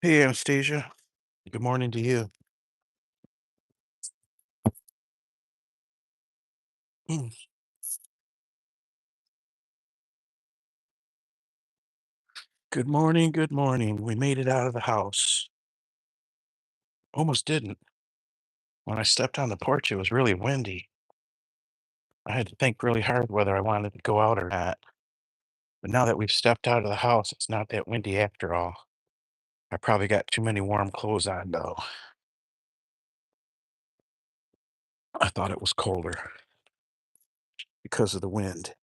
Hey, Anastasia. Good morning to you. Mm. Good morning. Good morning. We made it out of the house. Almost didn't. When I stepped on the porch, it was really windy. I had to think really hard whether I wanted to go out or not. But now that we've stepped out of the house, it's not that windy after all. I probably got too many warm clothes on, though. I thought it was colder because of the wind.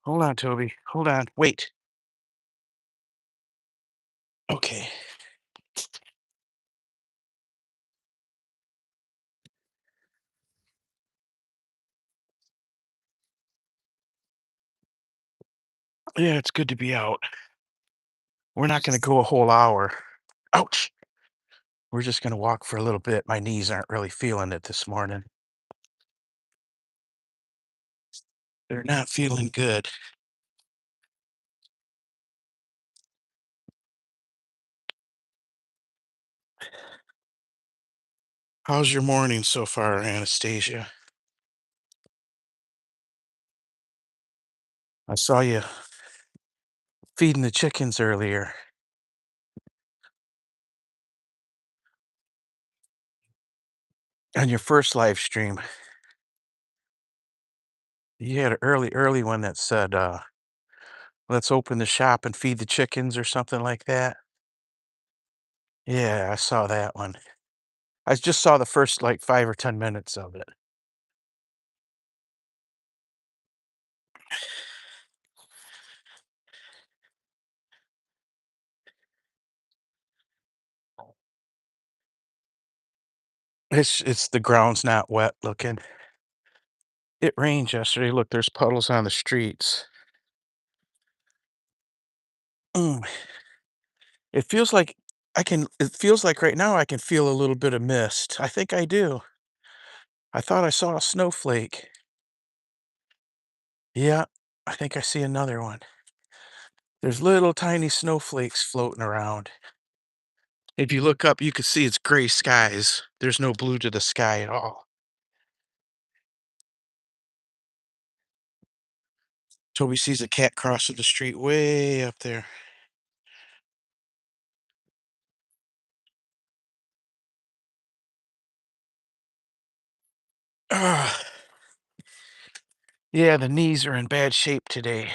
Hold on, Toby. Hold on. Wait. Okay. Yeah, it's good to be out. We're not going to go a whole hour. Ouch. We're just going to walk for a little bit. My knees aren't really feeling it this morning. They're not feeling good. How's your morning so far, Anastasia? I saw you feeding the chickens earlier on your first live stream. You had an early one that said, let's open the shop and feed the chickens or something like that. Yeah, I saw that one. I just saw the first like 5 or 10 minutes of it. It's the ground's not wet looking. It rained yesterday. Look, there's puddles on the streets. Mm. It feels like right now I can feel a little bit of mist. I think I do. I thought I saw a snowflake. Yeah, I think I see another one. There's little tiny snowflakes floating around. If you look up, you can see it's gray skies. There's no blue to the sky at all. Toby sees a cat crossing the street way up there. Ah, yeah, the knees are in bad shape today.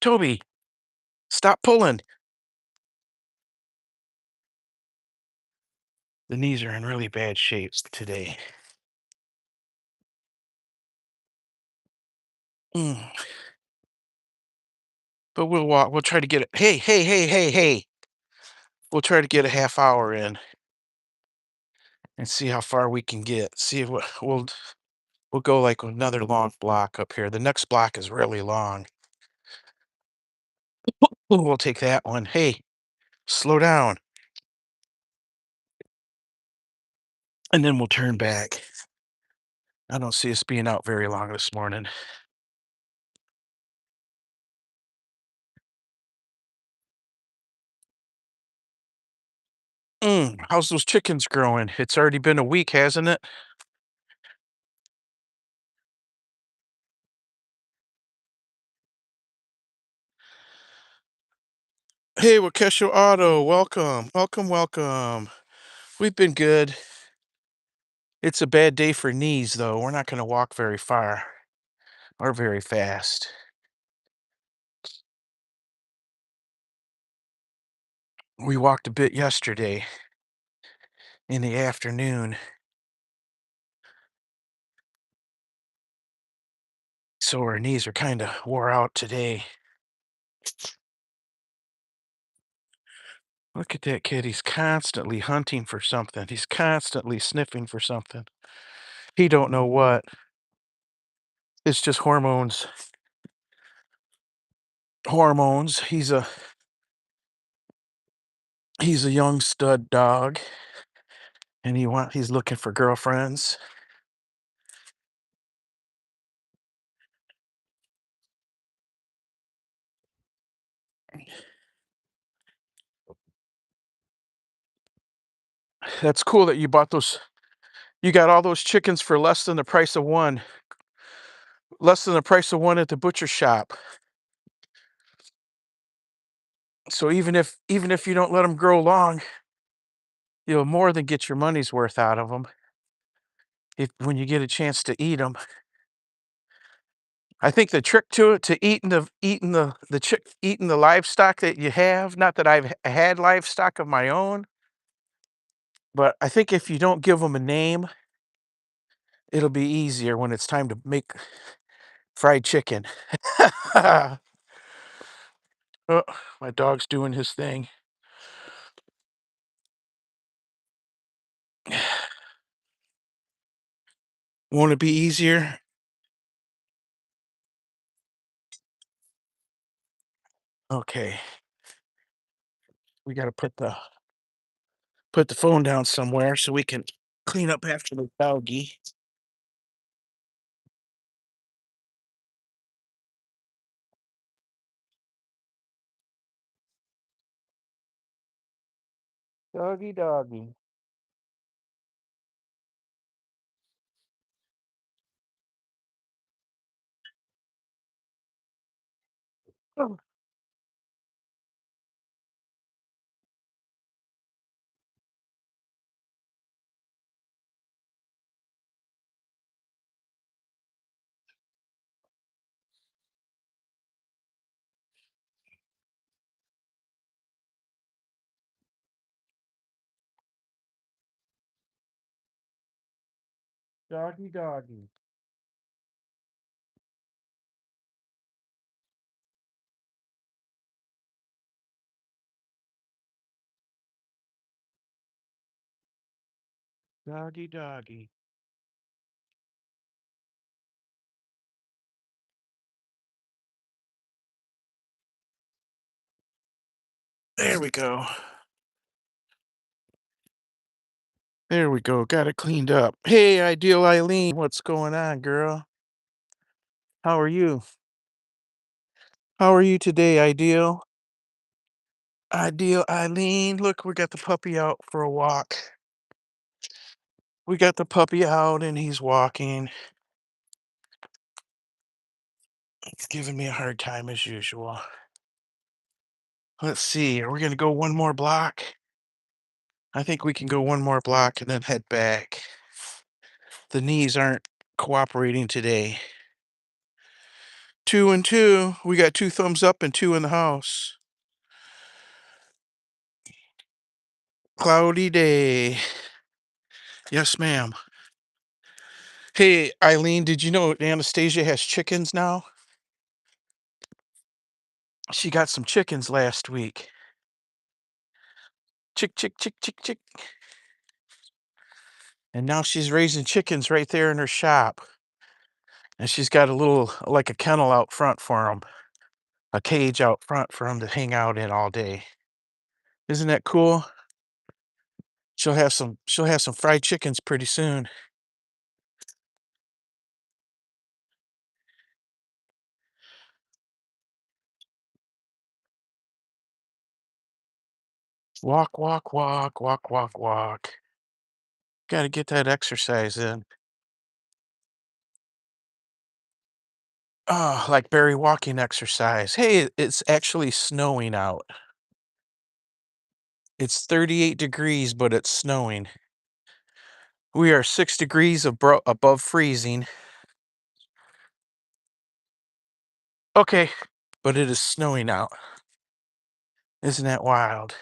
Toby, stop pulling. The knees are in really bad shape today. Mm. But we'll walk. We'll try to get it. Hey, hey, hey, hey, hey. We'll try to get a half hour in and see how far we can get. See what we'll go like another long block up here. The next block is really long. Ooh, we'll take that one. Hey, slow down. And then we'll turn back. I don't see us being out very long this morning. How's those chickens growing? It's already been a week, hasn't it? Hey, Wakesho Auto, welcome, welcome, welcome. We've been good. It's a bad day for knees, though. We're not going to walk very far or very fast. We walked a bit yesterday in the afternoon, so our knees are kind of wore out today. Look at that kid. He's constantly hunting for something. He's constantly sniffing for something. He don't know what. It's just hormones. Hormones. He's a young stud dog, and he's looking for girlfriends. That's cool that you bought those. You got all those chickens for less than the price of one. Less than the price of one at the butcher shop. So even if you don't let them grow long, you'll more than get your money's worth out of them if when you get a chance to eat them. I think the trick to it, to eating the livestock that you have, not that I've had livestock of my own, but I think if you don't give them a name, it'll be easier when it's time to make fried chicken. Oh, my dog's doing his thing. Won't it be easier? Okay, we gotta put the phone down somewhere so we can clean up after the doggy. Doggy, doggy. Oh, doggy, doggy. Doggy, doggy. There we go. There we go. Got it cleaned up. Hey, Ideal Eileen, what's going on, girl? How are you? How are you today, Ideal? Ideal Eileen, look, we got the puppy out for a walk. We got the puppy out and he's walking. He's giving me a hard time as usual. Let's see, are we gonna go one more block? I think we can go one more block and then head back. The knees aren't cooperating today. 2 and 2. We got 2 thumbs up and 2 in the house. Cloudy day. Yes, ma'am. Hey, Eileen, did you know Anastasia has chickens now? She got some chickens last week. Chick, chick, chick, chick, chick. And now she's raising chickens right there in her shop. And she's got a little, like a kennel out front for them, a cage out front for them to hang out in all day. Isn't that cool? She'll have some fried chickens pretty soon. Walk, walk, walk, walk, walk, walk. Got to get that exercise in. Oh, like Barry walking exercise. Hey, it's actually snowing out. It's 38 degrees, but it's snowing. We are 6 degrees above freezing. Okay, but it is snowing out. Isn't that wild?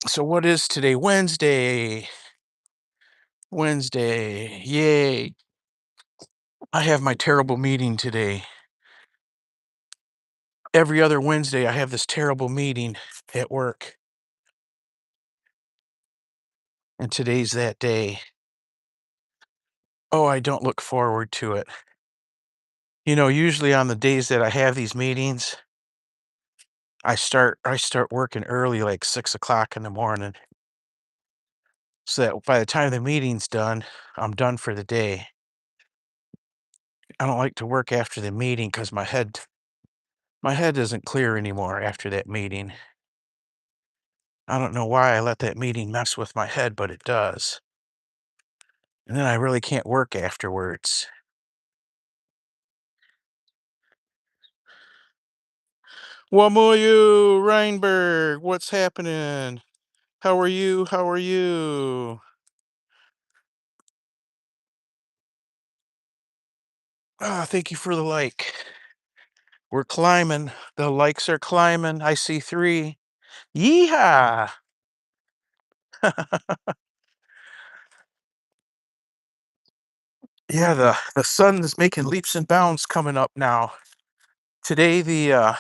So what is today? Wednesday. Wednesday. Yay. I have my terrible meeting today. Every other Wednesday, I have this terrible meeting at work. And today's that day. Oh, I don't look forward to it. Usually on the days that I have these meetings, I start working early, like 6 o'clock in the morning, so that by the time the meeting's done, I'm done for the day. I don't like to work after the meeting because my head isn't clear anymore after that meeting. I don't know why I let that meeting mess with my head, but it does. And then I really can't work afterwards. Wamuyu Reinberg, what's happening? How are you? How are you? Ah, thank you for the like. We're climbing. The likes are climbing. I see 3. Yeehaw! Yeah, the sun is making leaps and bounds coming up now. Today the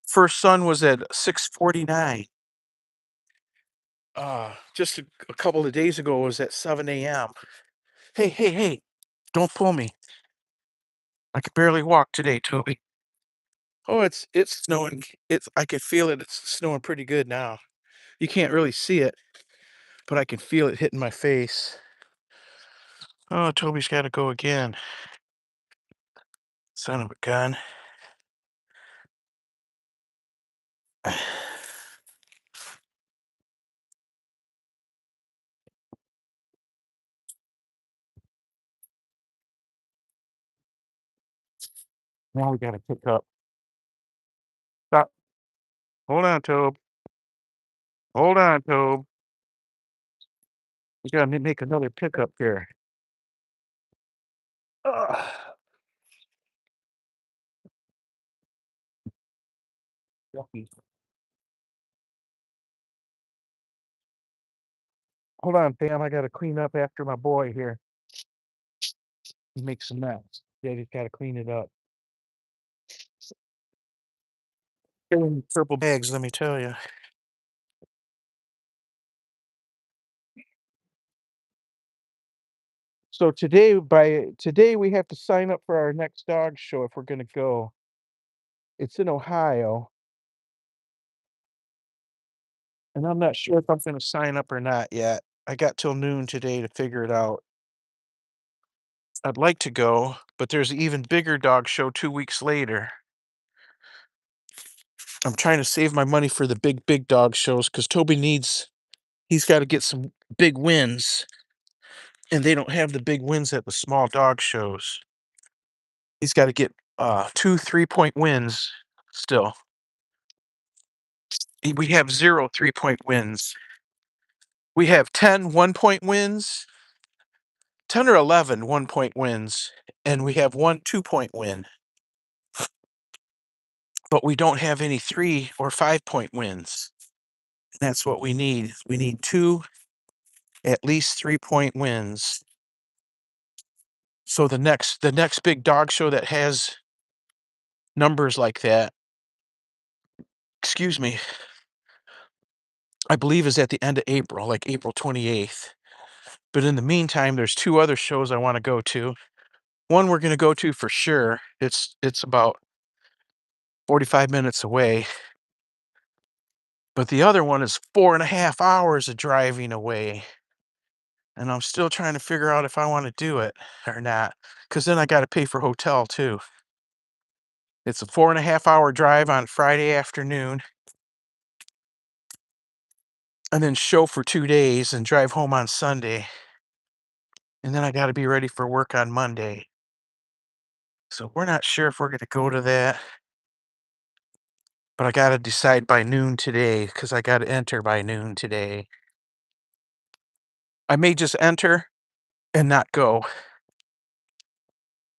first sun was at 6:49. Just a couple of days ago it was at 7 a.m. Hey, hey, hey! Don't pull me. I can barely walk today, Toby. Oh, it's snowing. It's I can feel it. It's snowing pretty good now. You can't really see it, but I can feel it hitting my face. Oh, Toby's got to go again. Son of a gun. Now we got to pick up. Stop. Hold on, Tobe. Hold on, Tobe. We got to make another pickup here. Ugh. Yucky. Hold on, Pam. I got to clean up after my boy here. He makes a mess. Daddy's got to clean it up. Killing purple bags, let me tell you. So today we have to sign up for our next dog show if we're gonna go. It's in Ohio, and I'm not sure if I'm gonna sign up or not yet. I got till noon today to figure it out. I'd like to go, but there's an even bigger dog show 2 weeks later. I'm trying to save my money for the big dog shows because he's got to get some big wins, and they don't have the big wins at the small dog shows. He's got to get 2 3-point wins still. We have 0 3-point wins. We have 10 1-point wins, 10 or 11 1-point wins, and we have 1 2-point win. But we don't have any 3 or 5-point wins. That's what we need. We need 2 at least 3-point wins. So the next big dog show that has numbers like that, excuse me, I believe is at the end of April, like April 28th. But in the meantime, there's 2 other shows I want to go to. One we're going to go to for sure. It's about 45 minutes away. But the other one is 4.5 hours of driving away. And I'm still trying to figure out if I want to do it or not. Because then I got to pay for hotel too. It's a 4.5 hour drive on Friday afternoon. And then show for 2 days and drive home on Sunday. And then I got to be ready for work on Monday. So we're not sure if we're going to go to that. But I got to decide by noon today because I got to enter by noon today. I may just enter and not go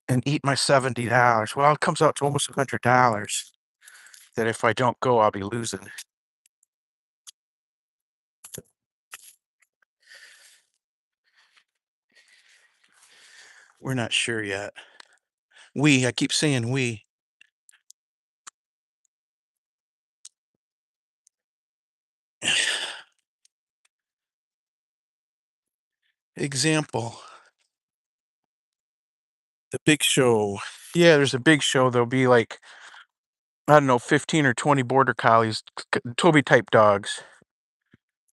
and eat my $70. Well, it comes out to almost $100 that if I don't go, I'll be losing. We're not sure yet. I keep saying we. Example, the big show. Yeah, there's a big show. There'll be like, I don't know, 15 or 20 border collies, Toby type dogs.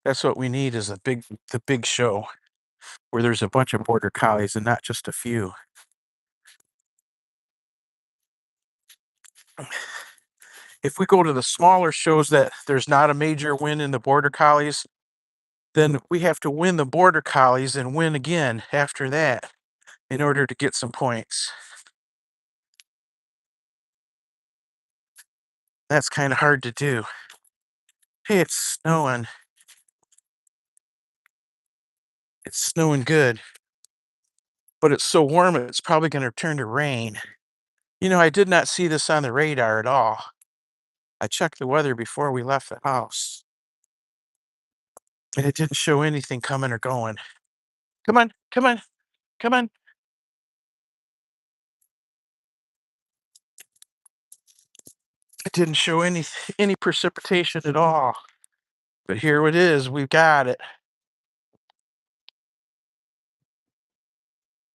That's what we need is the big show where there's a bunch of border collies and not just a few. If we go to the smaller shows that there's not a major win in the border collies, then we have to win the border collies and win again after that in order to get some points. That's kind of hard to do. Hey, it's snowing. It's snowing good, but it's so warm it's probably going to turn to rain. I did not see this on the radar at all. I checked the weather before we left the house, and it didn't show anything coming or going. Come on, come on, come on. It didn't show any precipitation at all. But here it is. We've got it.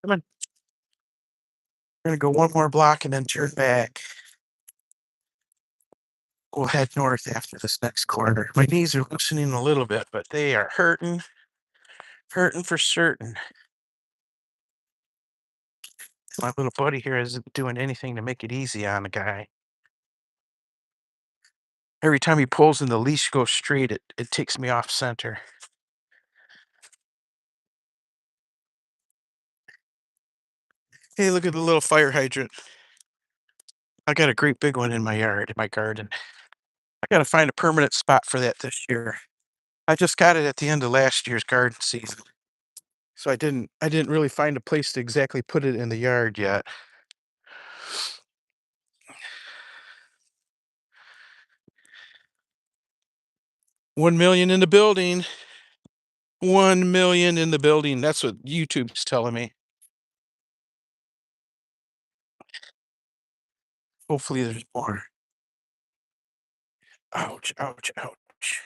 Come on. We're gonna go one more block and then turn back. We'll head north after this next corner. My knees are loosening a little bit, but they are hurting for certain. My little buddy here isn't doing anything to make it easy on the guy. Every time he pulls and the leash goes straight, it takes me off center. Hey, look at the little fire hydrant. I got a great big one in my yard, in my garden. I gotta find a permanent spot for that this year. I just got it at the end of last year's garden season. So I didn't really find a place to exactly put it in the yard yet. 1 million in the building. 1 million in the building. That's what YouTube's telling me. Hopefully there's more. Ouch, ouch, ouch.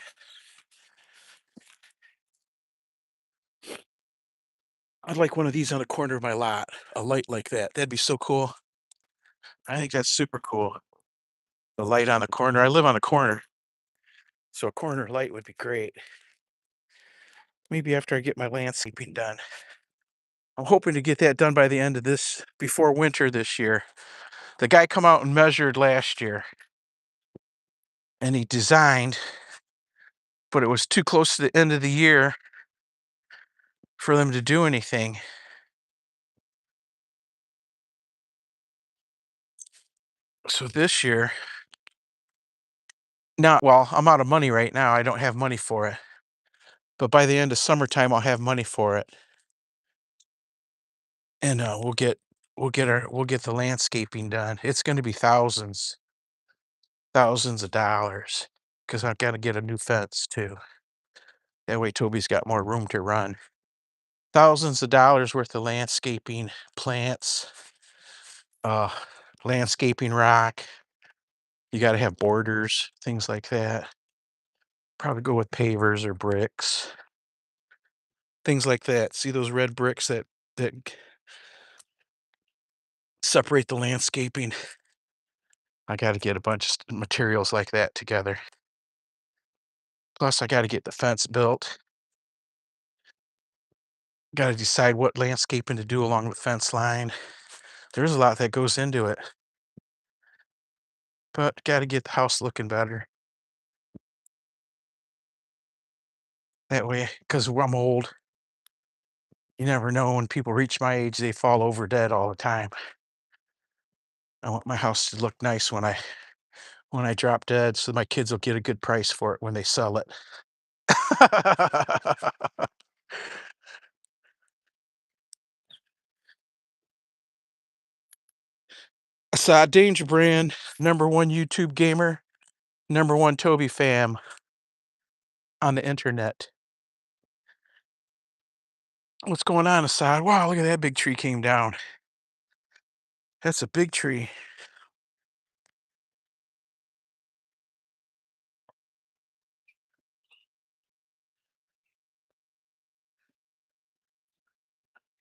I'd like one of these on the corner of my lot. A light like that. That'd be so cool. I think that's super cool. The light on the corner. I live on a corner, so a corner light would be great. Maybe after I get my landscaping done. I'm hoping to get that done by the end of this, before winter this year. The guy come out and measured last year, and he designed, but it was too close to the end of the year for them to do anything. So this year, not well, I'm out of money right now. I don't have money for it. But by the end of summertime, I'll have money for it, and we'll get the landscaping done. It's going to be thousands of dollars, because I've got to get a new fence too. That way, Toby's got more room to run. Thousands of dollars worth of landscaping, plants, uh, landscaping rock. You got to have borders, things like that. Probably go with pavers or bricks, things like that. See those red bricks that separate the landscaping? I got to get a bunch of materials like that together. Plus, I got to get the fence built. Got to decide what landscaping to do along the fence line. There's a lot that goes into it, but got to get the house looking better. That way, because I'm old, you never know, when people reach my age, they fall over dead all the time. I want my house to look nice when I drop dead, so my kids will get a good price for it when they sell it. Assad Danger Brand, #1 YouTube gamer, #1 Toby fam on the internet. What's going on, Assad? Wow, look at that big tree came down. That's a big tree.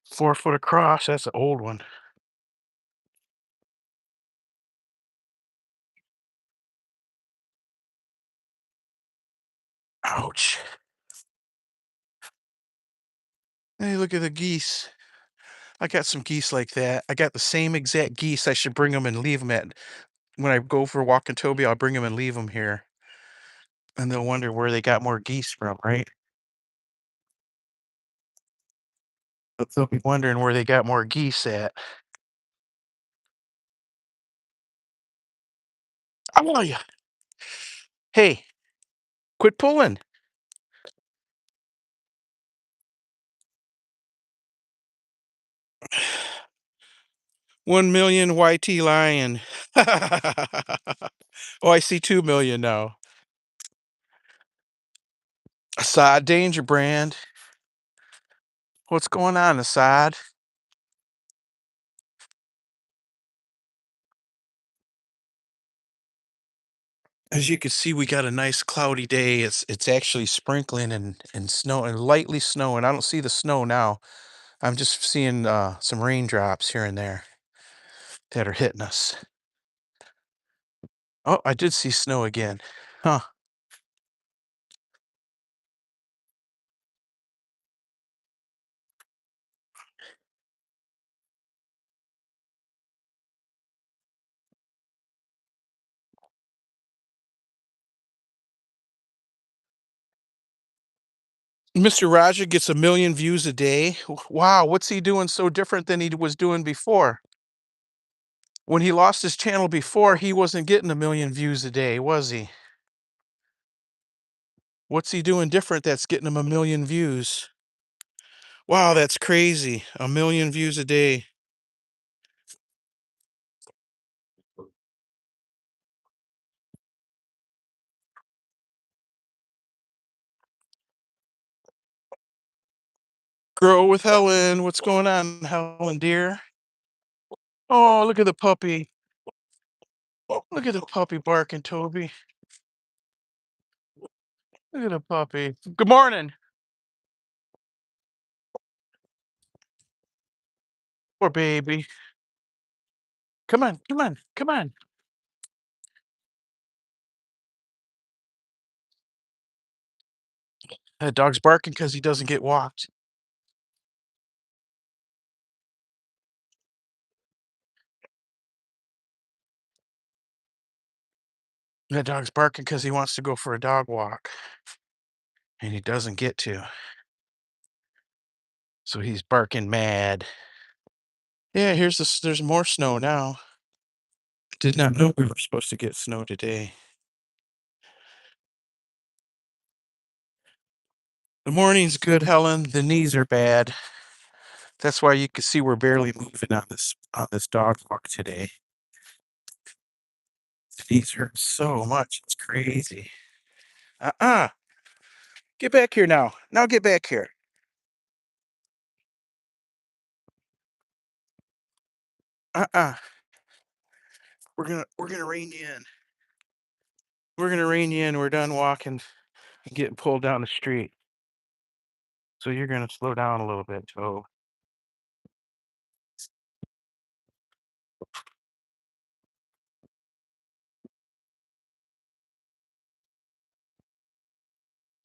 Four-foot across. That's an old one. Ouch. Hey, look at the geese. I got some geese like that. I got the same exact geese. I should bring them and leave them at When I go for a walk in Toby, I'll bring them and leave them here, and they'll wonder where they got more geese from, right? But they'll be wondering where they got more geese at. I want you. Hey, quit pulling. 1,000,000 YT lion. Oh, I see 2,000,000 now. Assad Danger Brand. What's going on, Assad? As you can see, we got a nice cloudy day. It's actually sprinkling and snow and lightly snowing. I don't see the snow now. I'm just seeing some raindrops here and there that are hitting us. Oh, I did see snow again. Huh. Mr. Raja gets 1,000,000 views a day. Wow, what's he doing so different than he was doing before? When he lost his channel before, he wasn't getting 1,000,000 views a day, was he? What's he doing different that's getting him 1,000,000 views? Wow, that's crazy. 1,000,000 views a day. Grow with Helen. What's going on, Helen dear? Oh, look at the puppy. Look at the puppy barking, Toby. Look at the puppy. Good morning. Poor baby. Come on, come on, come on. That dog's barking because he doesn't get walked. That dog's barking because he wants to go for a dog walk and he doesn't get to. So he's barking mad. Yeah, there's more snow now. Did not know we were supposed to get snow today. The morning's good, Helen. The knees are bad. That's why you can see we're barely moving on this dog walk today. The knees hurt so much. It's crazy. Uh-uh. Get back here now. Now get back here. Uh-uh. We're gonna rein you in. We're gonna rein you in. We're done walking and getting pulled down the street. So you're gonna slow down a little bit, Joe.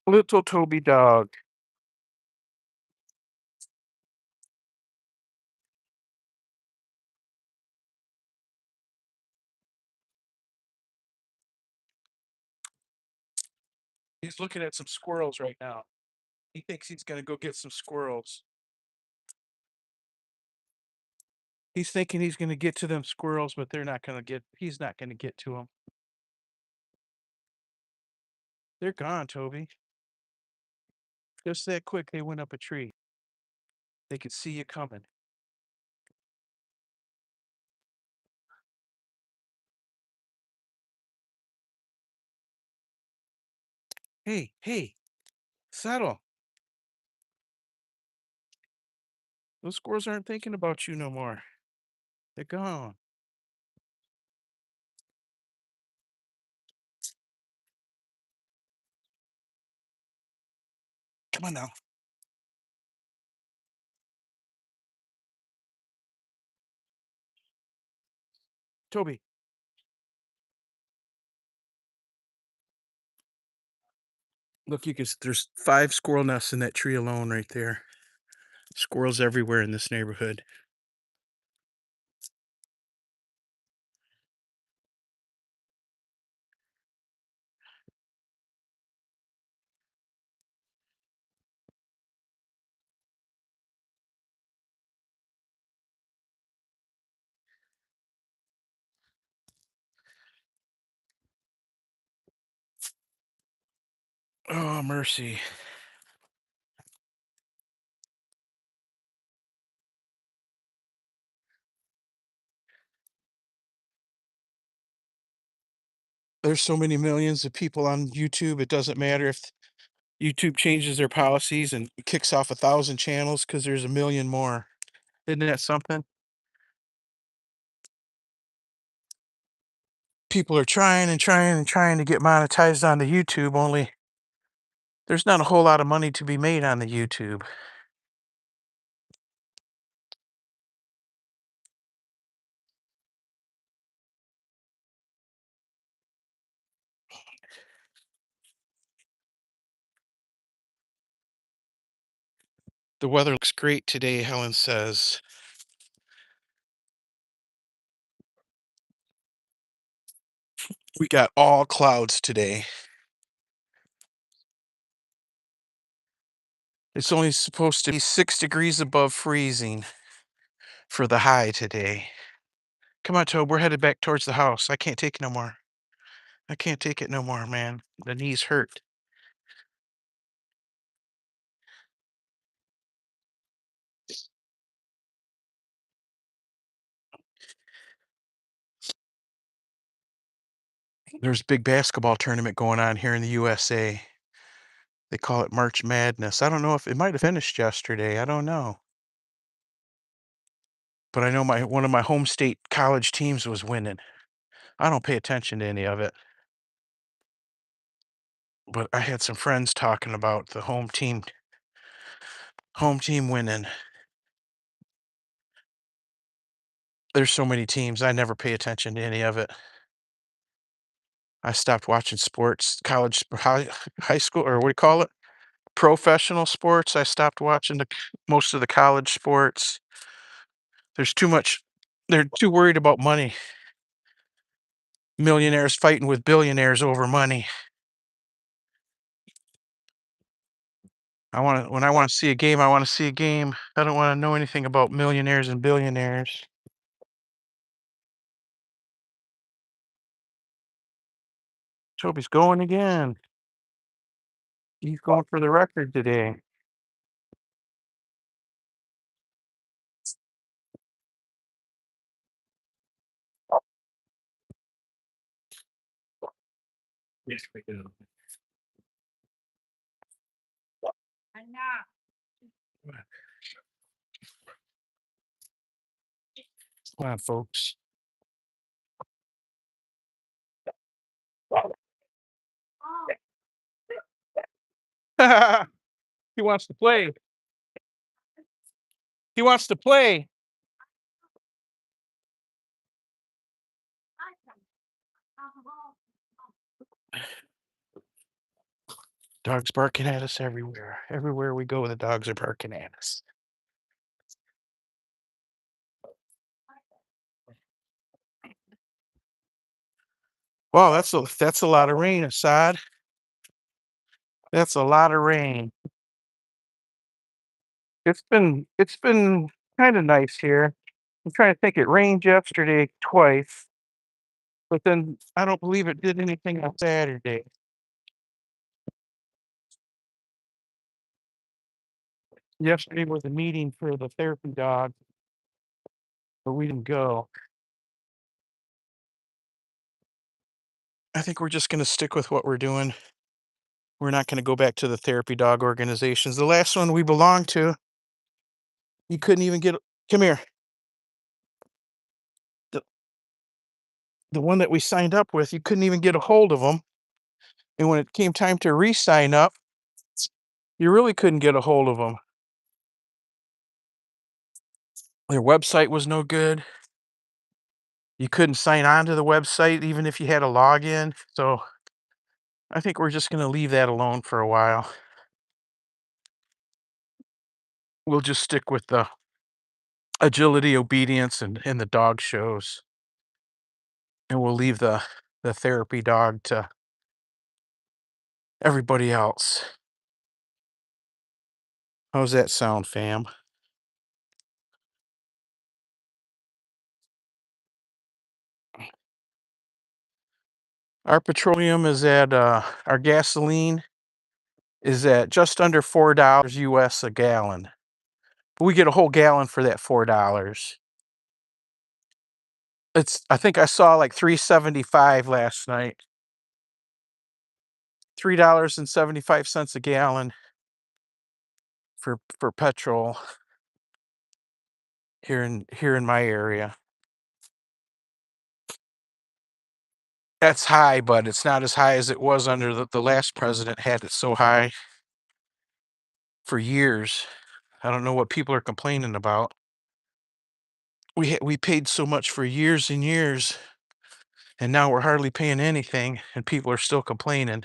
Little Toby dog. He's looking at some squirrels right now. He thinks he's gonna go get some squirrels. He's thinking he's gonna get to them squirrels, but he's not gonna get to them. They're gone, Toby. Just that quick, they went up a tree. They could see you coming. Hey, hey, settle. Those squirrels aren't thinking about you no more. They're gone. Come on now. Toby. Look, there's 5 squirrel nests in that tree alone right there. Squirrels everywhere in this neighborhood. Oh, mercy. There's so many millions of people on YouTube, it doesn't matter if YouTube changes their policies and kicks off 1,000 channels because there's a million more. Isn't that something? People are trying and trying and trying to get monetized onto YouTube, only there's not a whole lot of money to be made on the YouTube. The weather looks great today, Helen says. We got all clouds today. It's only supposed to be 6 degrees above freezing for the high today. Come on, Tobe, we're headed back towards the house. I can't take it no more. I can't take it no more, man. The knees hurt. There's a big basketball tournament going on here in the USA. They call it March Madness. I don't know if it might have finished yesterday. I don't know. But I know my one of my home state college teams was winning. I don't pay attention to any of it. But I had some friends talking about the home team winning. There's so many teams. I never pay attention to any of it. I stopped watching sports, high school, or what do you call it? Professional sports. I stopped watching most of the college sports. There's too much. They're too worried about money. Millionaires fighting with billionaires over money. When I want to see a game, I want to see a game. I don't want to know anything about millionaires and billionaires. Toby's going again. He's going for the record today. Yes, we do. Come on, folks. He wants to play. He wants to play. Dogs barking at us everywhere. Everywhere we go, the dogs are barking at us. Wow, that's a lot of rain, Assad. That's a lot of rain. It's been kind of nice here. I'm trying to think. It rained yesterday twice, but then I don't believe it did anything on Saturday. Yesterday was a meeting for the therapy dog, but we didn't go. I think we're just going to stick with what we're doing. We're not going to go back to the therapy dog organizations. The last one we belonged to, you couldn't even get. Come here. The, the one that we signed up with, you couldn't even get a hold of them. And when it came time to re-sign up, you really couldn't get a hold of them. Their website was no good. You couldn't sign on to the website even if you had a login. So I think we're just going to leave that alone for a while. We'll just stick with the agility, obedience, and the dog shows. And we'll leave the therapy dog to everybody else. How's that sound, fam? Our petroleum is at our gasoline is at just under $4 US a gallon. But we get a whole gallon for that $4. I think I saw like 3.75 last night. $3.75 a gallon for petrol here in my area. That's high, but it's not as high as it was under the last president had it so high for years. I don't know what people are complaining about. We paid so much for years and years, and now we're hardly paying anything, and people are still complaining.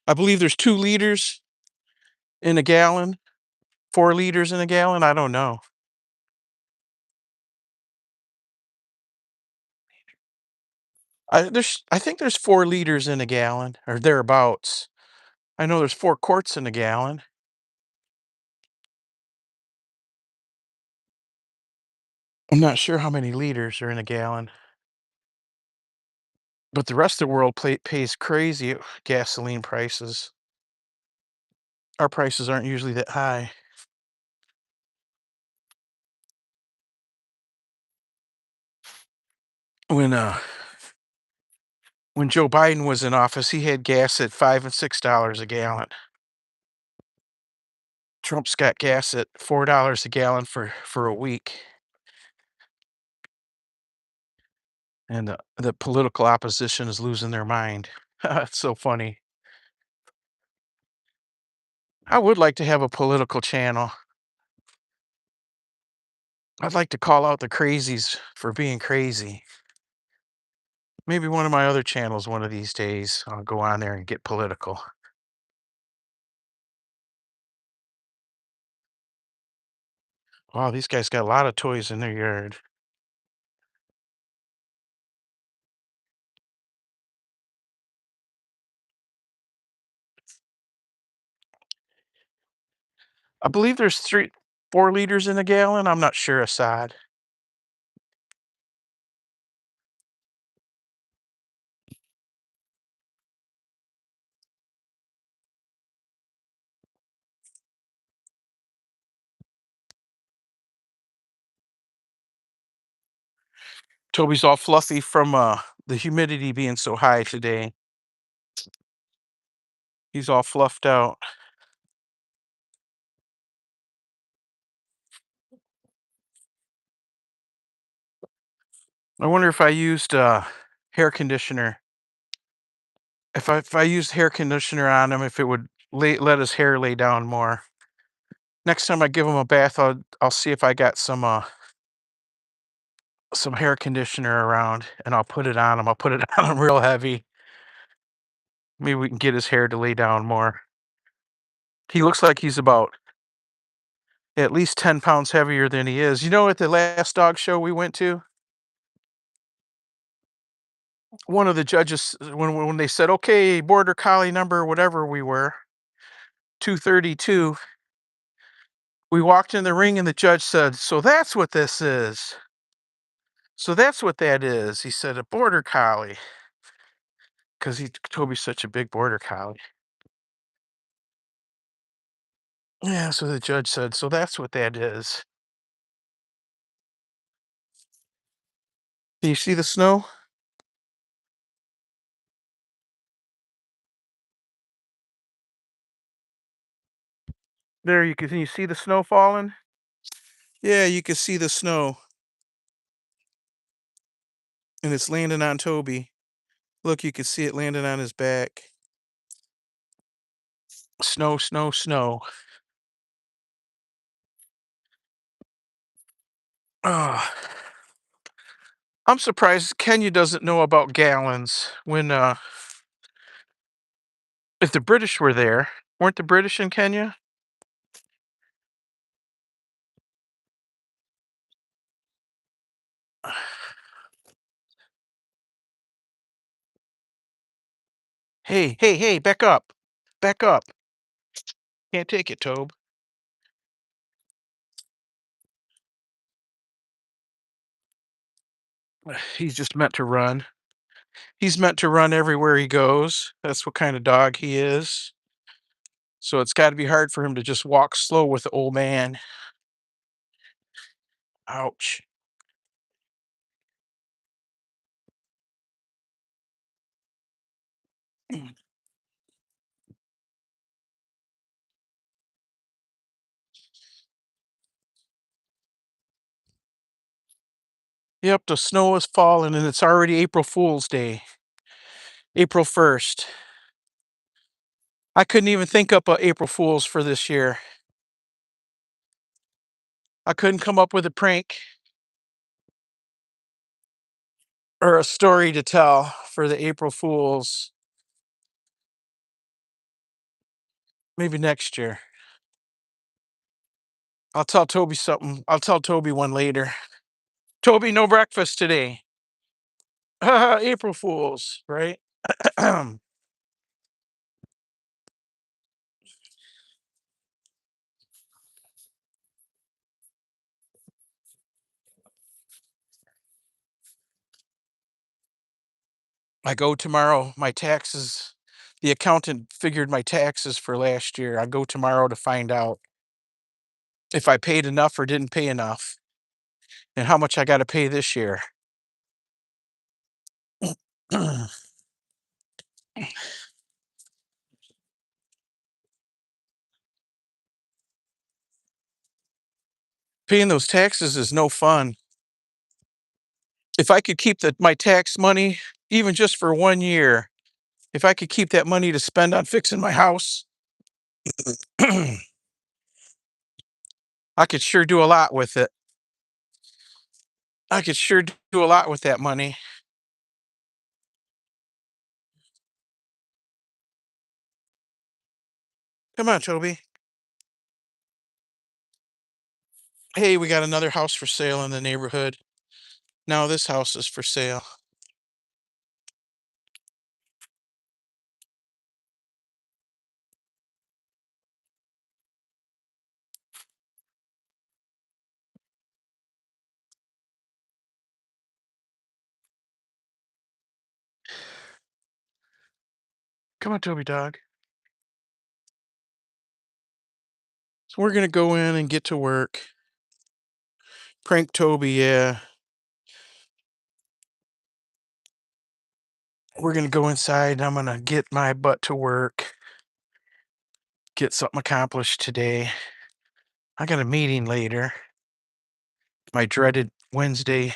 I believe there's 2 liters in a gallon, 4 liters in a gallon. I don't know. I think there's 4 liters in a gallon or thereabouts. I know there's 4 quarts in a gallon. I'm not sure how many liters are in a gallon, but the rest of the world pays crazy gasoline prices. Our prices aren't usually that high. When when Joe Biden was in office, he had gas at $5 and $6 a gallon. Trump's got gas at $4 a gallon for a week, and the political opposition is losing their mind. It's so funny. I would like to have a political channel. I'd like to call out the crazies for being crazy. Maybe one of my other channels one of these days, I'll go on there and get political. Wow, these guys got a lot of toys in their yard. I believe there's 4 liters in a gallon. I'm not sure, Assad. Toby's all fluffy from the humidity being so high today. He's all fluffed out. I wonder if I used hair conditioner. If I used hair conditioner on him, if it would let his hair lay down more. Next time I give him a bath, I'll see if I got some hair conditioner around, and I'll put it on him. I'll put it on him real heavy. Maybe we can get his hair to lay down more. He looks like he's about at least 10 pounds heavier than he is. You know, at the last dog show we went to, one of the judges, when they said, okay, border collie number, whatever we were, 232, we walked in the ring and the judge said, so that's what this is. So that's what that is. He said, a border collie, because Toby's such a big border collie. Yeah, so the judge said, so that's what that is. Can you see the snow? There, can you see the snow falling? Yeah, you can see the snow, and it's landing on Toby. Look, you can see it landing on his back. Snow, snow, snow. Oh, I'm surprised Kenya doesn't know about gallons when if the British were there, weren't the British in Kenya? Hey, hey, hey, back up. Back up. Can't take it, Tobe. He's just meant to run. He's meant to run everywhere he goes. That's what kind of dog he is. So it's got to be hard for him to just walk slow with the old man. Ouch. Yep, the snow is falling and it's already April Fool's Day. April 1st. I couldn't even think up a April Fool's for this year. I couldn't come up with a prank or a story to tell for the April Fools. Maybe next year. I'll tell Toby something. I'll tell Toby one later. Toby, no breakfast today. April Fools, right? I go tomorrow. My taxes, the accountant figured my taxes for last year. I go tomorrow to find out if I paid enough or didn't pay enough and how much I got to pay this year. Paying those taxes is no fun. If I could keep my tax money, even just for 1 year, if I could keep that money to spend on fixing my house, I could sure do a lot with it. I could sure do a lot with that money. Come on, Toby. Hey, we got another house for sale in the neighborhood. Now this house is for sale. Come on, Toby dog. So we're gonna go in and get to work. Prank Toby, yeah. We're gonna go inside and I'm gonna get my butt to work. Get something accomplished today. I got a meeting later. My dreaded Wednesday.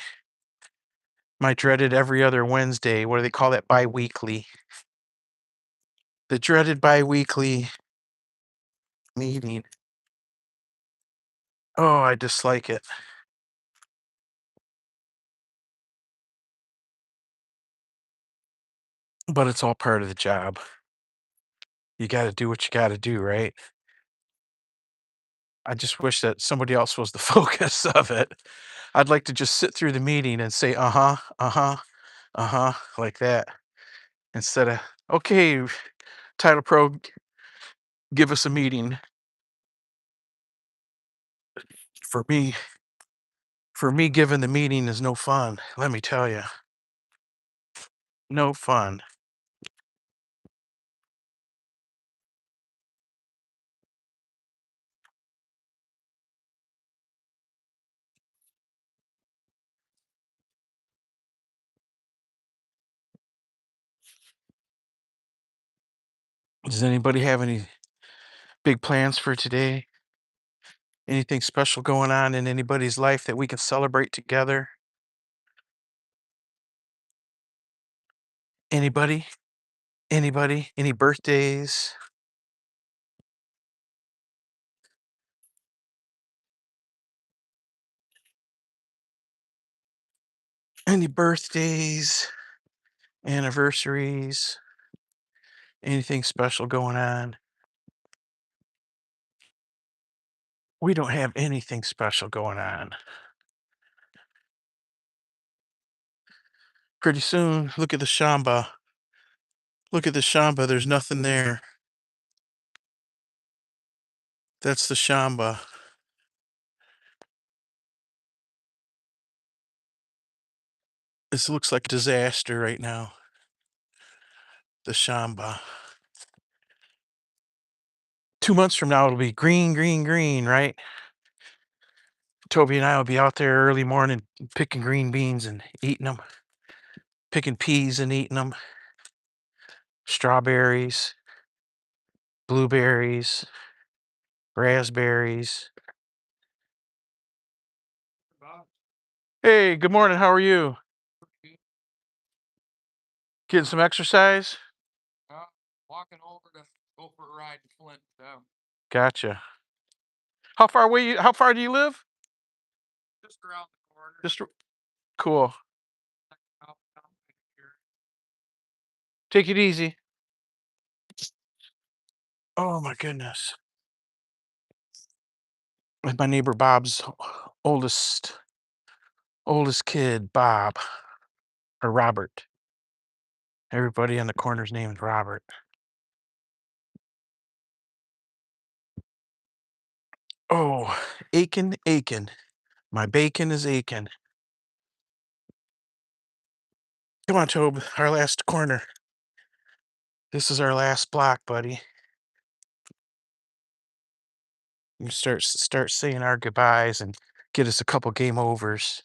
My dreaded every other Wednesday. What do they call that? Bi-weekly. The dreaded bi-weekly meeting. Oh, I dislike it. But it's all part of the job. You gotta do what you gotta do, right? I just wish that somebody else was the focus of it. I'd like to just sit through the meeting and say, "Uh-huh, uh-huh, uh-huh," like that, instead of, "Okay, Titlepro, give us a meeting." For me giving the meeting is no fun, let me tell you. No fun. Does anybody have any big plans for today? Anything special going on in anybody's life that we can celebrate together? Anybody? Anybody? Any birthdays? Any birthdays? Anniversaries? Anything special going on? We don't have anything special going on. Pretty soon, look at the Shamba. Look at the Shamba, there's nothing there. That's the Shamba. This looks like disaster right now. The Shamba. 2 months from now, it'll be green, green, green, right? Toby and I will be out there early morning picking green beans and eating them, picking peas and eating them, strawberries, blueberries, raspberries. Hey, good morning. How are you? Getting some exercise? Gotcha. How far do you live? Just cool. Take it easy. Oh my goodness. With my neighbor Bob's oldest kid, Bob or Robert. Everybody on the corner's name is Robert. Oh, aching, aching. My bacon is aching. Come on, Tobe, our last corner. This is our last block, buddy. We start saying our goodbyes and get us a couple game overs.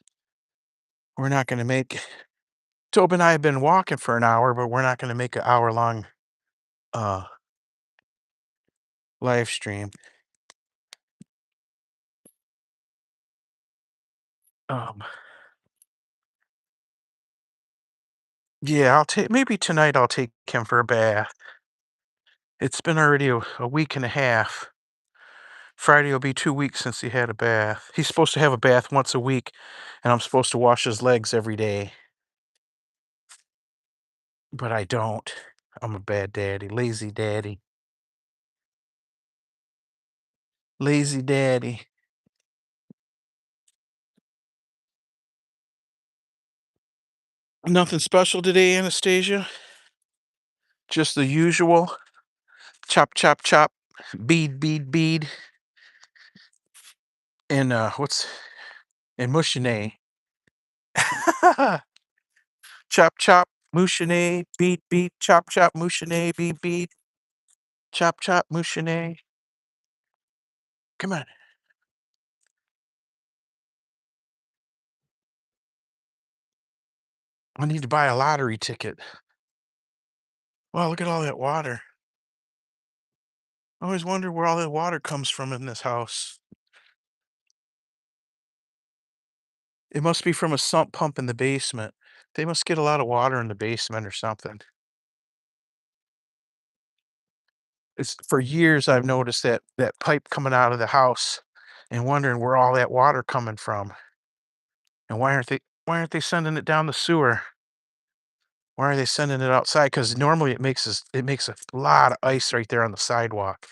We're not gonna make Tobe and I have been walking for an hour, but we're not gonna make an hour-long uh live stream. Um, yeah, maybe tonight I'll take him for a bath. It's been already a week and a half. Friday will be 2 weeks since he had a bath. He's supposed to have a bath once a week, and I'm supposed to wash his legs every day. But I don't. I'm a bad daddy, lazy daddy. Lazy daddy. Nothing special today, Anastasia. Just the usual. Chop, chop, chop. Bead, bead, bead. And what's and mushine. Chop, chop, mushine, beat, beat, chop, chop, mushine, beat, beat, chop, chop, mushine. Come on. I need to buy a lottery ticket. Wow, look at all that water. I always wonder where all that water comes from in this house. It must be from a sump pump in the basement. They must get a lot of water in the basement or something. It's for years I've noticed that pipe coming out of the house and wondering where all that water coming from. And why aren't they sending it down the sewer? Why are they sending it outside? Because normally it makes a lot of ice right there on the sidewalk.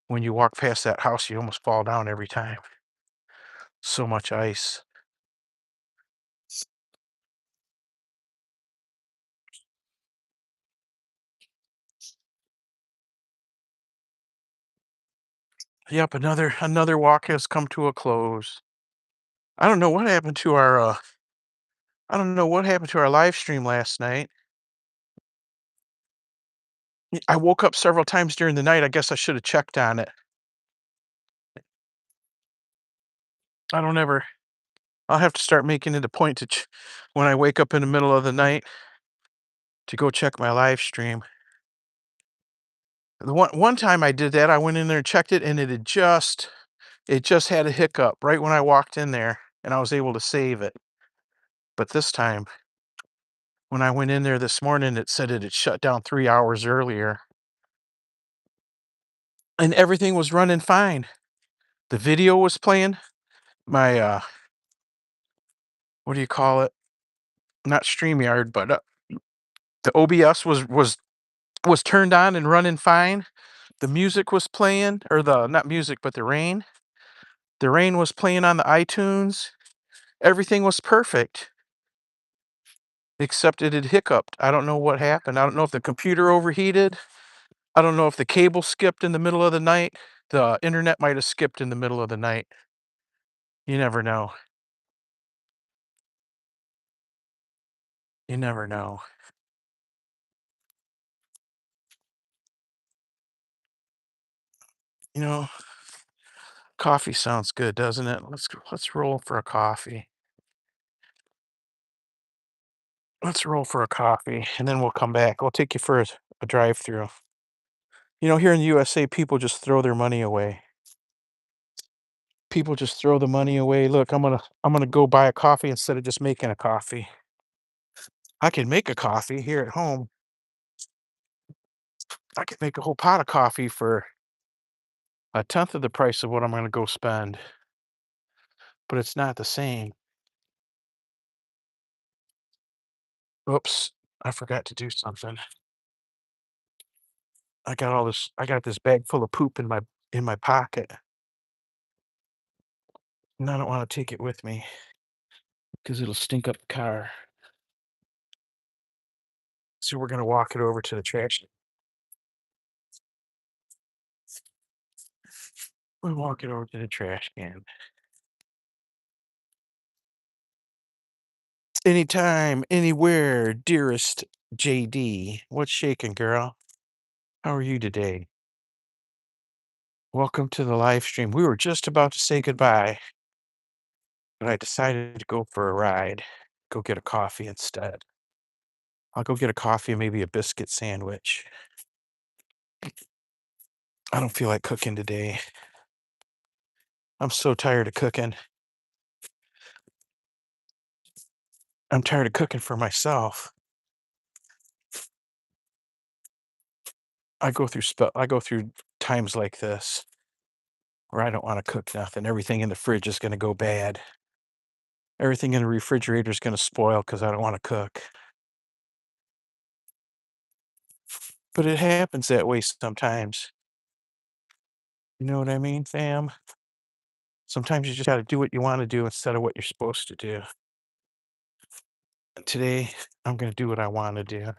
When you walk past that house, you almost fall down every time. So much ice. Yep, another walk has come to a close. I don't know what happened to our I don't know what happened to our live stream last night. I woke up several times during the night. I guess I should have checked on it. I don't ever I'll have to start making it a point to when I wake up in the middle of the night to go check my live stream. The one time I did that, I went in there and checked it, and it just had a hiccup right when I walked in there, and I was able to save it. But this time, when I went in there this morning, it said it had shut down 3 hours earlier, and everything was running fine. The video was playing. My what do you call it? Not StreamYard, but the OBS was turned on and running fine. The music was playing, or the not music, but the rain. The rain was playing on the iTunes. Everything was perfect. except it had hiccuped. I don't know what happened. I don't know if the computer overheated. I don't know if the cable skipped in the middle of the night. The internet might have skipped in the middle of the night. You never know. You never know. You know, coffee sounds good, doesn't it? Let's roll for a coffee. Let's roll for a coffee, and then we'll come back. I'll take you for a drive-through. Here in the USA, people just throw their money away. People just throw the money away. Look, I'm gonna go buy a coffee instead of just making a coffee. I can make a coffee here at home. I could make a whole pot of coffee for a tenth of the price of what I'm gonna go spend, but it's not the same. Oops, I forgot to do something. I got this bag full of poop in my pocket, and I don't wanna take it with me because it'll stink up the car. So we're gonna walk it over to the trash. We'll walk it over to the trash can. Anytime, anywhere, dearest JD. What's shaking, girl? How are you today? Welcome to the live stream. We were just about to say goodbye, but I decided to go for a ride. Go get a coffee instead. I'll go get a coffee and maybe a biscuit sandwich. I don't feel like cooking today. I'm so tired of cooking. I'm tired of cooking for myself. I go through times like this where I don't want to cook nothing. Everything in the fridge is going to go bad. Everything in the refrigerator is going to spoil because I don't want to cook. But it happens that way sometimes. You know what I mean, fam? Sometimes you just got to do what you want to do instead of what you're supposed to do. And today, I'm going to do what I want to do.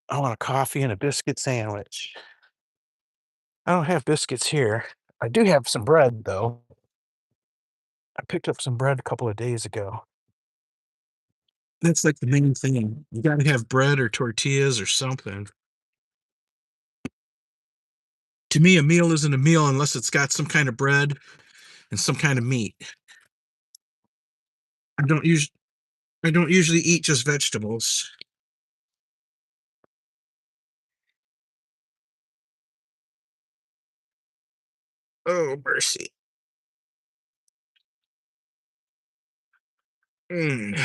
I want a coffee and a biscuit sandwich. I don't have biscuits here. I do have some bread, though. I picked up some bread a couple of days ago. That's like the main thing. You got to have bread or tortillas or something. To me, a meal isn't a meal unless it's got some kind of bread and some kind of meat. I don't use I don't usually eat just vegetables. Oh, mercy. Mm.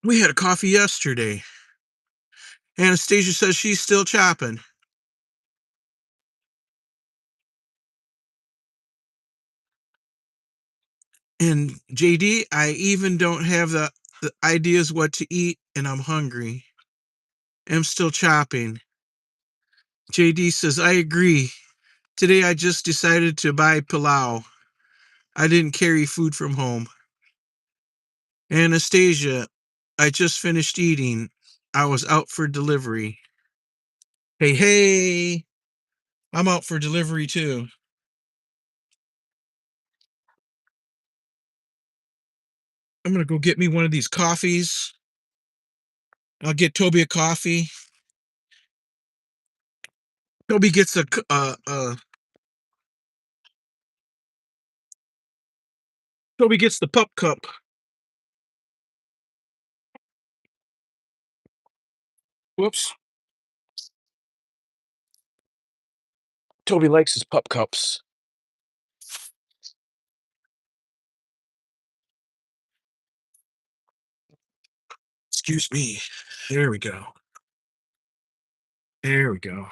We had a coffee yesterday. Anastasia says she's still chopping. And JD, I even don't have the ideas what to eat, and I'm hungry. I'm still chopping. JD says, I agree. Today I just decided to buy pilau. I didn't carry food from home. Anastasia, I just finished eating. I was out for delivery. Hey, hey, I'm out for delivery too. I'm going to go get me one of these coffees. I'll get Toby a coffee. Toby gets Toby gets the pup cup. Whoops. Toby likes his pup cups. Excuse me. There we go. There we go.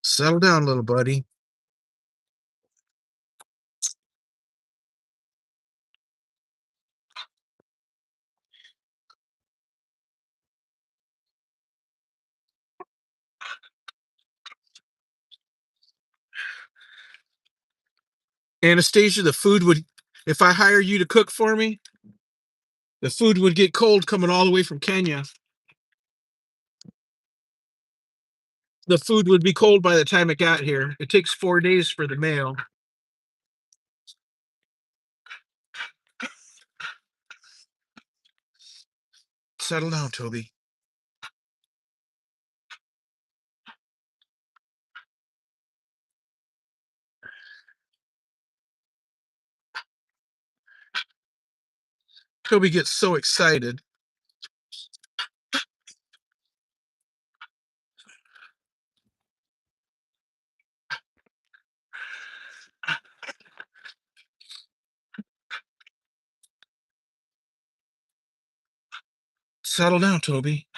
Settle down, little buddy. Anastasia, the food would, if I hire you to cook for me, the food would get cold coming all the way from Kenya. The food would be cold by the time it got here. It takes 4 days for the mail. Settle down, Toby. Toby gets so excited. Settle down, Toby.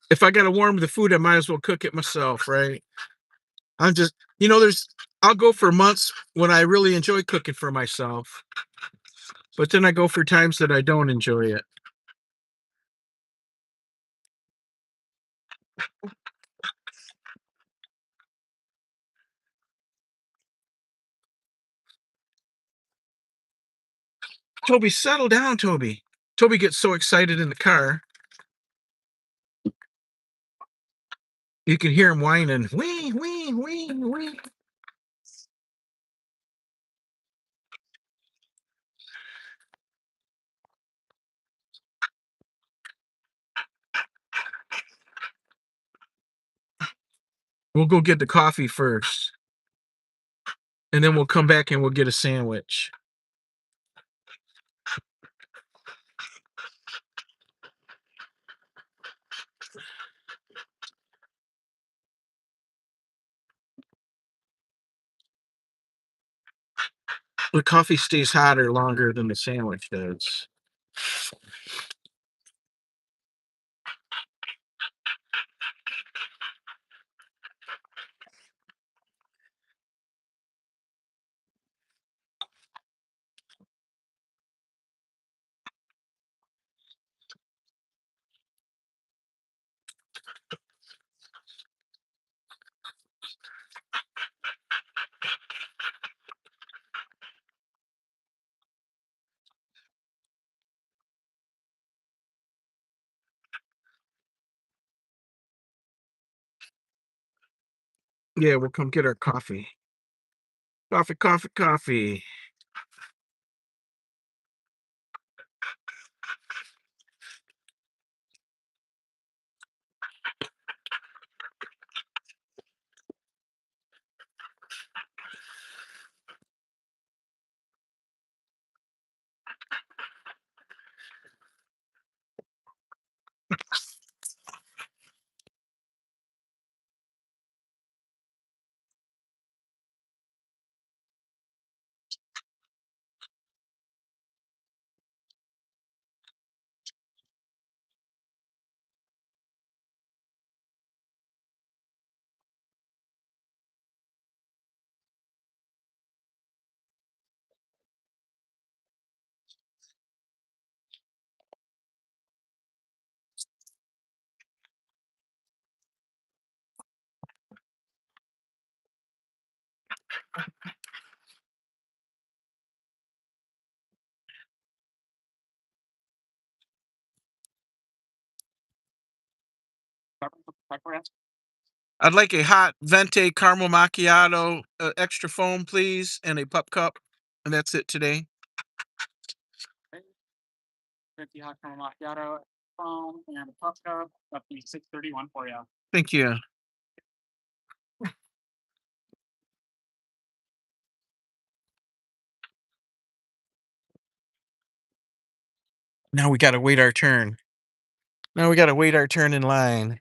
If I gotta warm the food, I might as well cook it myself, right? I'm just, I'll go for months when I really enjoy cooking for myself, but then I go for times that I don't enjoy it. Toby, settle down, Toby. Toby gets so excited in the car. You can hear him whining. Wee, wee, wee, wee. We'll go get the coffee first, and then we'll come back and we'll get a sandwich. The coffee stays hotter longer than the sandwich does. Yeah, we'll come get our coffee. Coffee, coffee, coffee. I'd like a hot venti caramel macchiato, extra foam, please, and a pup cup. And that's it today. Thank you. Now we gotta wait our turn. Now we gotta wait our turn in line.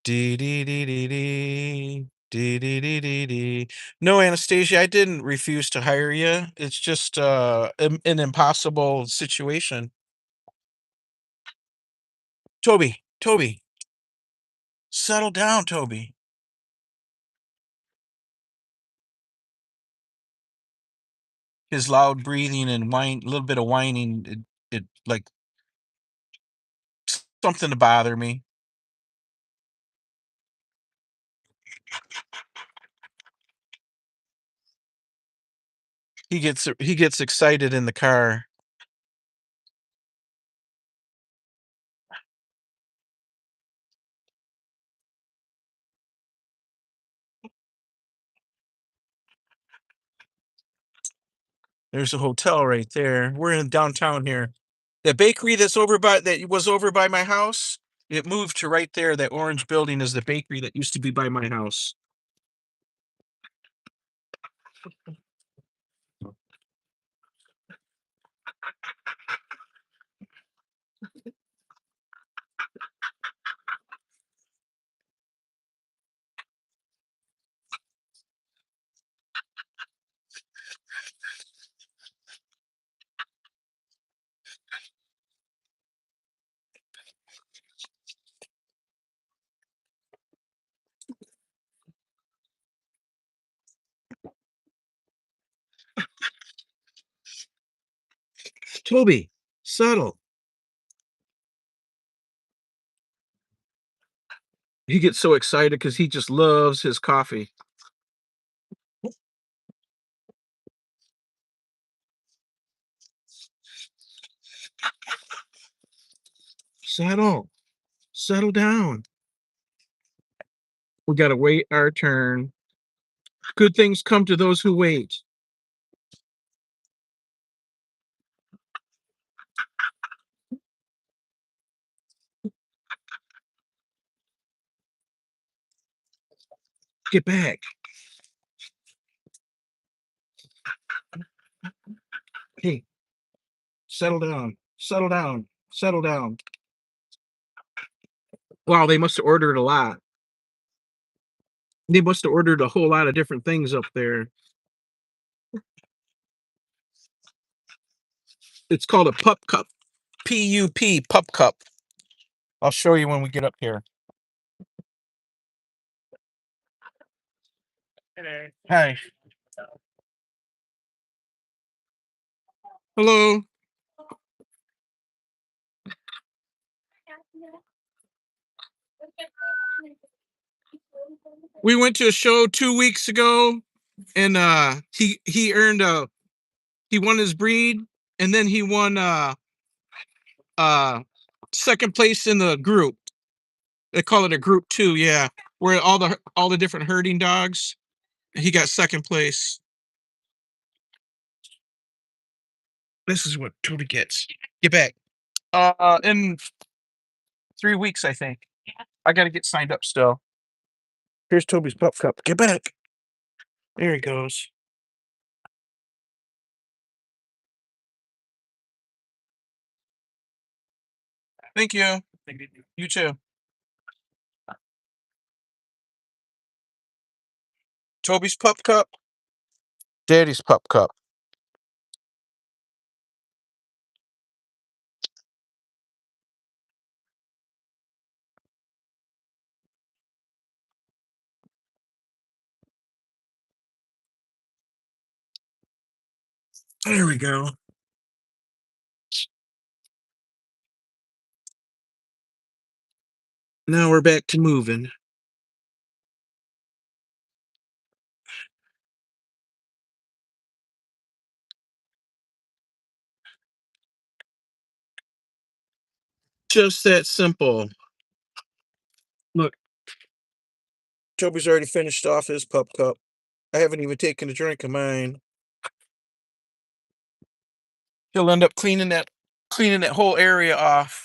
Dee dee dee dee dee. Dee dee dee dee dee. No, Anastasia, I didn't refuse to hire you. It's just an impossible situation. Toby, Toby, settle down, Toby. his loud breathing and whine, a little bit of whining, it like something to bother me. He gets excited in the car. There's a hotel right there. We're in downtown here. The bakery that was over by my house, it moved to right there. That orange building is the bakery that used to be by my house. Toby, settle. He gets so excited because he just loves his coffee. Settle. Settle down. We gotta wait our turn. Good things come to those who wait. Get back. Hey, settle down. Settle down. Settle down. Wow, they must have ordered a lot. They must have ordered a whole lot of different things up there. It's called a pup cup. PUP, pup cup. I'll show you when we get up here. Hi. Hello. We went to a show 2 weeks ago, and he earned he won his breed, and then he won uh second place in the group. They call it a group two, yeah. Where all the different herding dogs. He got second place. This is what Toby gets. Get back. In 3 weeks, I think. I gotta get signed up still. Here's Toby's pup cup. Get back. There he goes. Thank you. You too. Toby's pup cup. Daddy's pup cup. There we go. Now we're back to moving. Just that simple. Look, Toby's already finished off his pup cup. I haven't even taken a drink of mine. He'll end up cleaning that whole area off.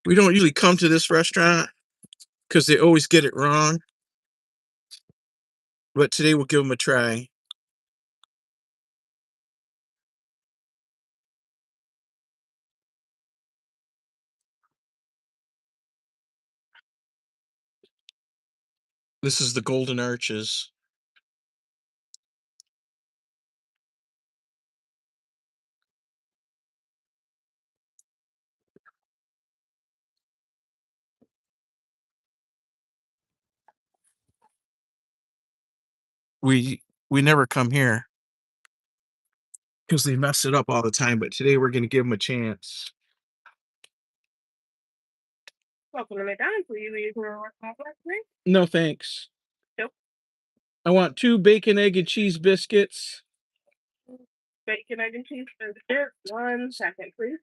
We don't usually come to this restaurant because they always get it wrong. But today we'll give them a try. This is the Golden Arches. We we never come here because they mess it up all the time. But today we're going to give them a chance. Welcome to McDonald's. Will you use your work complex, please? No thanks. Nope. I want 2 bacon, egg, and cheese biscuits. Bacon, egg, and cheese biscuit. 1 second, please.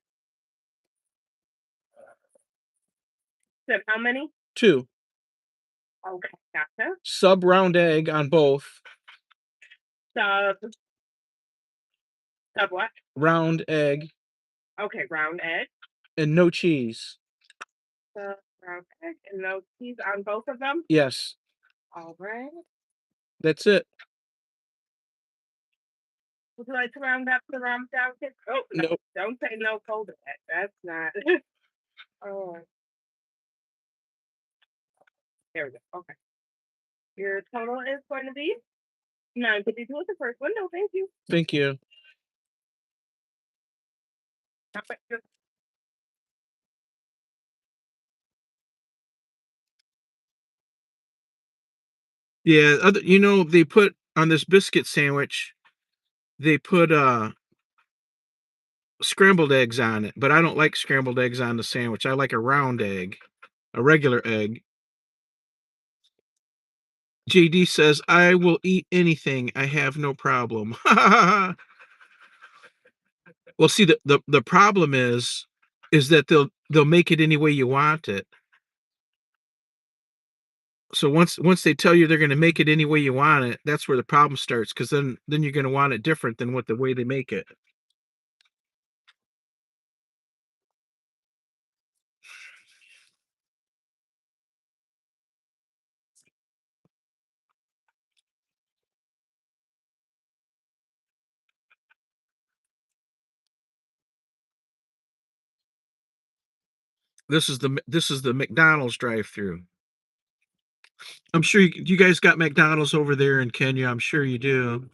Said how many? 2. Okay, gotcha. Sub round egg on both. Sub. Sub what? Round egg. Okay, round egg. And no cheese. Sub round egg and no cheese on both of them. Yes. All right. That's it. Would you like to round up the round down? Oh no! Nope. Don't say no cold egg. That's not. Oh. There we go. Okay. Your total is going to be 952 at the first window. Thank you. Thank you. Yeah, they put on this biscuit sandwich, they put scrambled eggs on it, but I don't like scrambled eggs on the sandwich. I like a round egg, a regular egg. JD says, "I will eat anything. I have no problem." Well, see, the problem is that they'll make it any way you want it. So once they tell you they're going to make it any way you want it, that's where the problem starts. Because then you're going to want it different than what the way they make it. This is the McDonald's drive-through. I'm sure you guys got McDonald's over there in Kenya. I'm sure you do.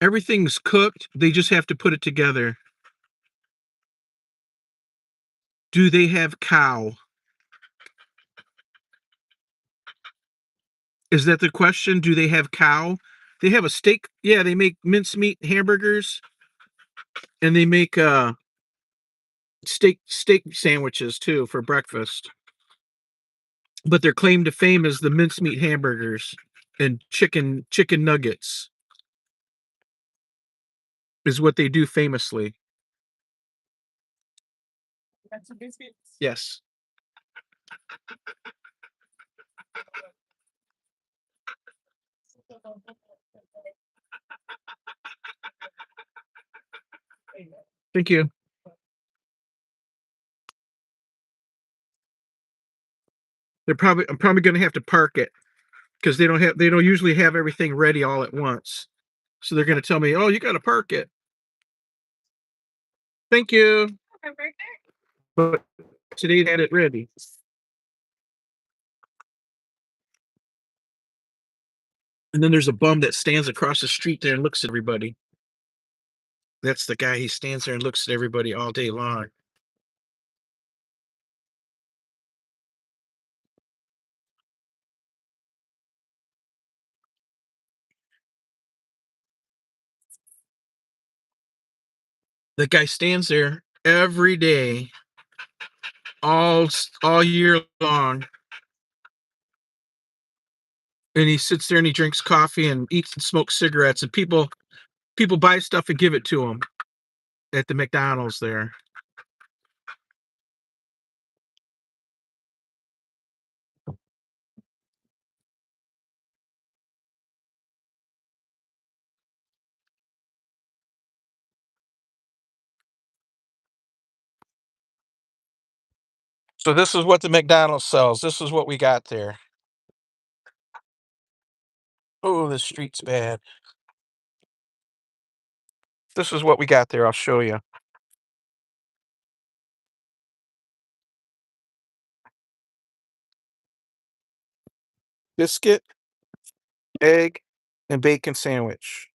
Everything's cooked. They just have to put it together. Do they have cow? Is that the question? Do they have cow? They have a steak. Yeah, they make mincemeat hamburgers, and they make steak sandwiches too for breakfast. But their claim to fame is the mincemeat hamburgers and chicken nuggets is what they do famously. That's a biscuit. Yes. Thank you. I'm probably going to have to park it because they don't usually have everything ready all at once. So they're going to tell me, "Oh, you got to park it." Thank you. But today they had it ready. And then there's a bum that stands across the street there and looks at everybody. That's the guy. He stands there and looks at everybody all day long. The guy stands there every day, all year long, and he sits there and he drinks coffee and eats and smokes cigarettes, and people buy stuff and give it to him at the McDonald's there. So this is what the McDonald's sells. This is what we got there. Oh, this street's bad. This is what we got there. I'll show you. Biscuit, egg, and bacon sandwich.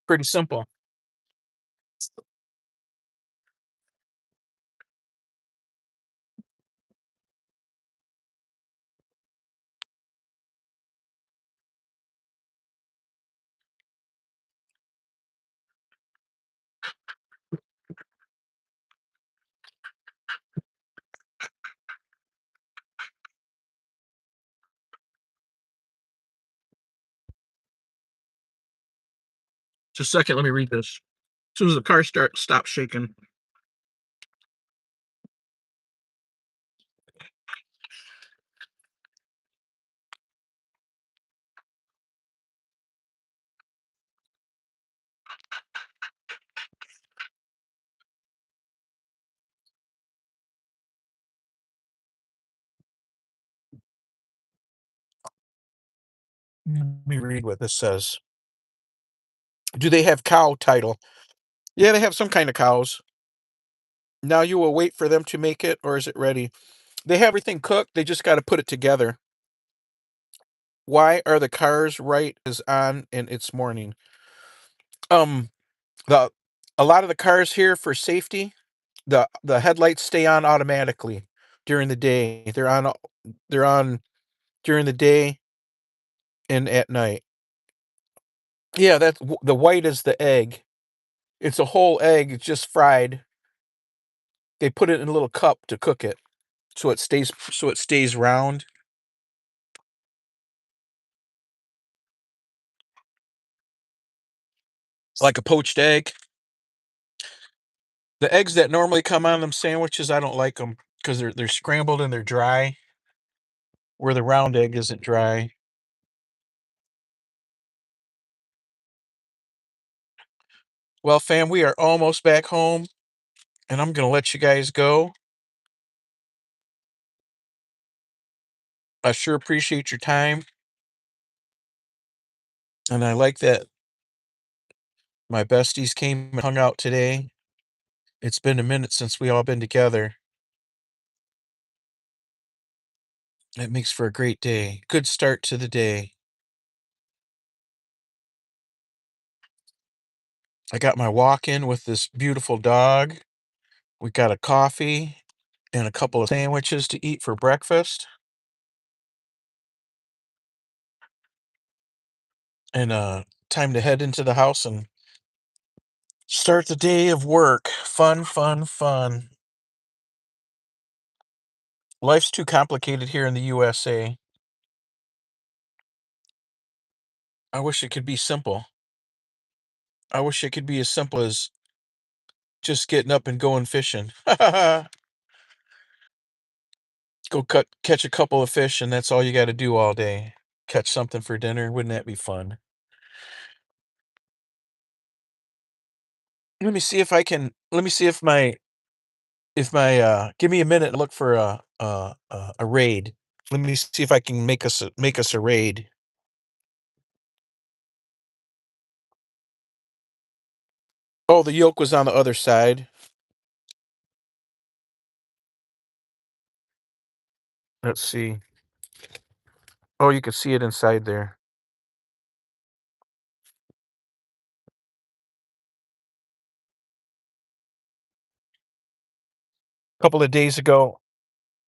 Pretty simple. Just a second, let me read this. As soon as the car stops shaking. Let me read what this says. Do they have cow title? Yeah, they have some kind of cows. Now you will wait for them to make it, or is it ready? They have everything cooked. They just got to put it together. Why are the cars right is on and it's morning? Um, the a lot of the cars here for safety, the headlights stay on automatically during the day. They're on during the day and at night. Yeah, the white is the egg. It's a whole egg. It's just fried. They put it in a little cup to cook it, so it stays round. Like a poached egg. The eggs that normally come on them sandwiches, I don't like them because they're scrambled and they're dry. Where the round egg isn't dry. Well, fam, we are almost back home, and I'm gonna let you guys go. I sure appreciate your time, and I like that my besties came and hung out today. It's been a minute since we all been together. It makes for a great day. Good start to the day. I got my walk in with this beautiful dog. We got a coffee and a couple of sandwiches to eat for breakfast. And time to head into the house and start the day of work. Fun, fun, fun. Life's too complicated here in the USA. I wish it could be simple. I wish it could be as simple as just getting up and going fishing. Go catch a couple of fish, and that's all you got to do all day. Catch something for dinner. Wouldn't that be fun? Let me see if I can. Let me see if my give me a minute to look for a raid. Let me see if I can make us a raid. Oh, the yolk was on the other side. Let's see. Oh, you can see it inside there. A couple of days ago,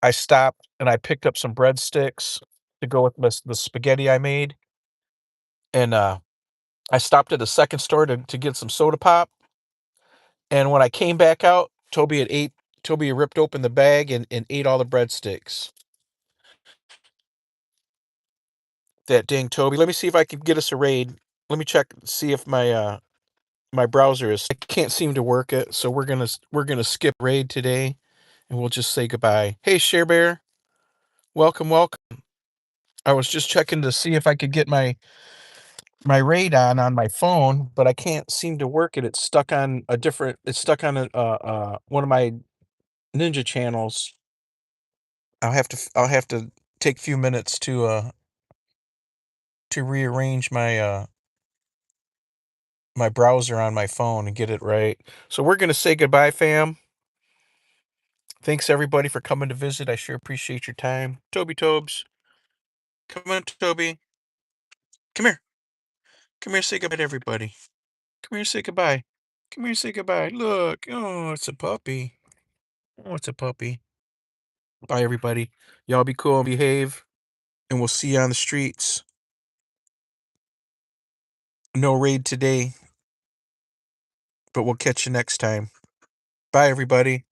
I stopped and I picked up some breadsticks to go with the spaghetti I made, and I stopped at a second store to get some soda pop. And when I came back out, Toby had ripped open the bag and ate all the breadsticks. That dang Toby. Let me see if I can get us a raid. Let me check see if my browser is I can't seem to work it, so we're gonna skip raid today and we'll just say goodbye. Hey Share Bear, welcome, welcome. I was just checking to see if I could get my raid on my phone, but I can't seem to work it. It's stuck on one of my Ninja channels. I'll have to take a few minutes to rearrange my browser on my phone and get it right. So we're gonna say goodbye, fam. Thanks everybody for coming to visit. I sure appreciate your time. Toby Tobes. Come on, Toby. Come here. Come here, say goodbye to everybody. Come here, say goodbye. Come here, say goodbye. Look. Oh, it's a puppy. Oh, it's a puppy. Bye, everybody. Y'all be cool and behave, and we'll see you on the streets. No raid today, but we'll catch you next time. Bye, everybody.